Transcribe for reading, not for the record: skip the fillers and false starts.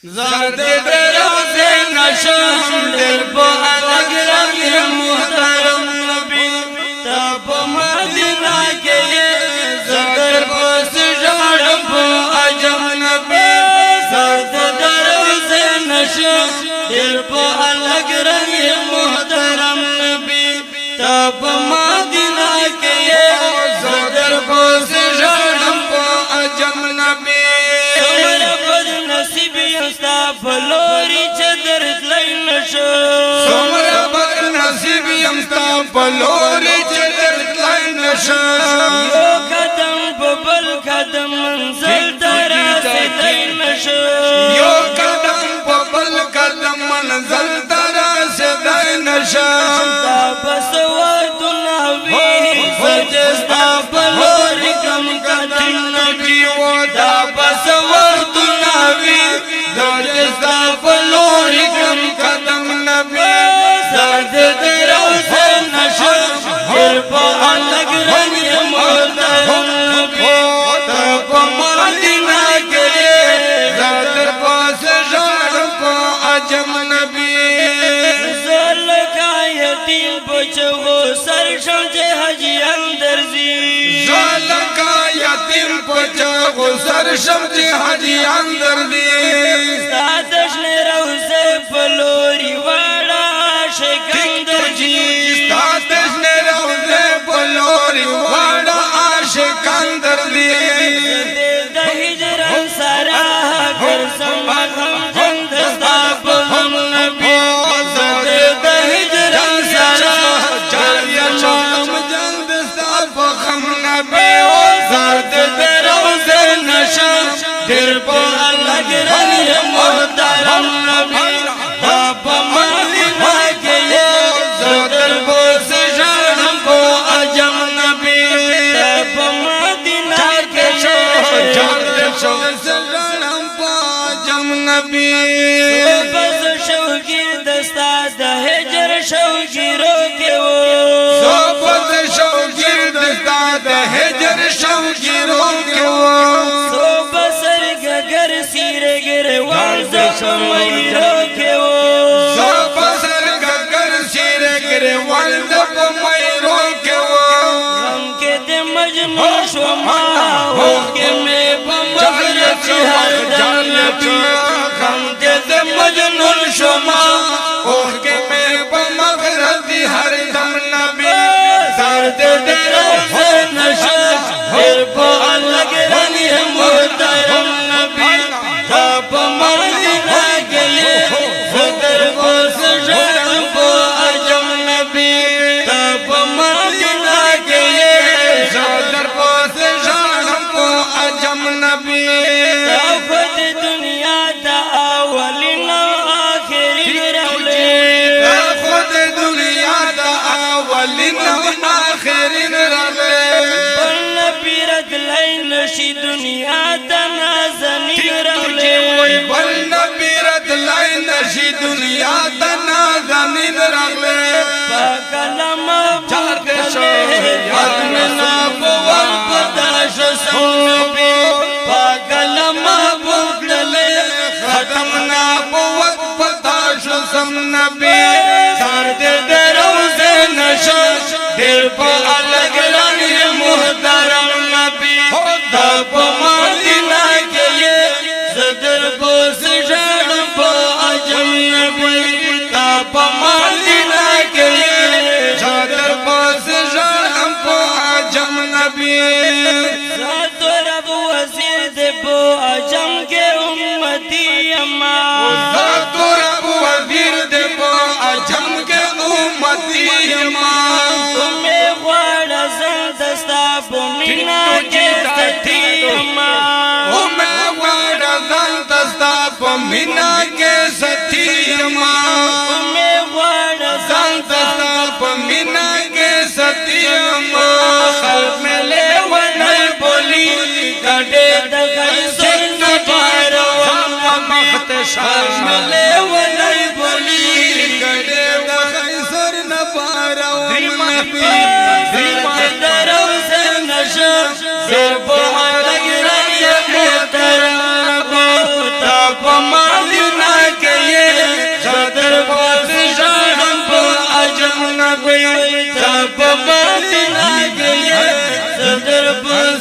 زرد روزے نشم دل پو الگ رنگ محترم نبی تب مدینہ کے زدر پو سجاڑ پو عجم نبی زرد روزے نشم دل پو الگ رنگ محترم نبی تب مدینہ کے زدر پو سجاڑ پو عجم نبی پلوری چدر تلین شو سمرا بد نصیب یمستا پلوری چدر تلین شو یو قدم ببل قدم منزل تراسی تلین شو یو قدم ببل قدم منزل تراسی تلین شو تا بسوات ناوی سجستا پلوری کم قدم نبیو تا بسوات ناوی دارستا پلوری کم قدم نبی زرد روزے نشم ہر پا الگ رنگ محترم نبی تب مدینہ کے زرد پاس جان پا عجم نبی زل کا یتیم بچو سرشم چے حجی اندر زی زل کا یتیم بچو سرشم چے حجی اندر دی پلوری واڑا شکندر جی ستاتش نے روزے پلوری واڑا شکندر دی دے ہجران سارا کر سمغم جند ستاپ ہم نبی دے ہجران سارا چاریا شام جند ستاپ ہم نبی زرد دے روزے نشم دل پو الگ رنگ محترم نبی بس شوقی دستا دا ہجر شوقی روکے وہ صحبت شوقی دستا دا ہجر شوقی روکے وہ صحبت سرگگر سیرے گر وانز پمائی روکے وہ صحبت سرگگر سیرے گر وانز پمائی روکے وہ غم کے دے مجنون شما ہو کے میں بمغرب ہر جانتی مجنون شما اوہ کے میں بمغربی ہر دم نبی زرد روزے نشم ہر پا الگ رنگ محترم نبی تب مدینہ کے زدر پو سجاڑ پو عجم نبی تب مدینہ کے زدر پو سجاڑ پو عجم نبی تفت دنیا دا اولین آخرین رغلے تفت دنیا دا اولین آخرین رغلے بل نبیرت لین شی دنیا دا نازنین رغلے بل نبیرت لین شی دنیا دا نازنین رغلے پاکلم بکلے یادمنا بوال پتاش سنبی پاکلم بکلے ختمنا بوت پتاش سنبی زرد روزے نشم دل پا الگ رنگ محترم نبی تب مدینہ کے زدر پو سجاڑ پو عجم نبی تب مدینہ کے زدر پو سجاڑ پو عجم نبی ذات رب وزیر دے پو عجم کے امتی اما ذات رب وزیر دے پو عجم کے امتی اما تمہیں غوڑا زندستا پو منا کے ستی اما تمہیں غوڑا زندستا پو منا کے ستی اما تمہیں غوڑا زندستا پو منا کے ستی اما خلق میں لے ونر بولی کڑے دگئی سن پارو مختشار میں لے ونر بولی کڑے دگئی سن پارو زرد روزے نشم دل پو الگ رنگ محترم نبی تب مدینہ सब मदीना के सदर पर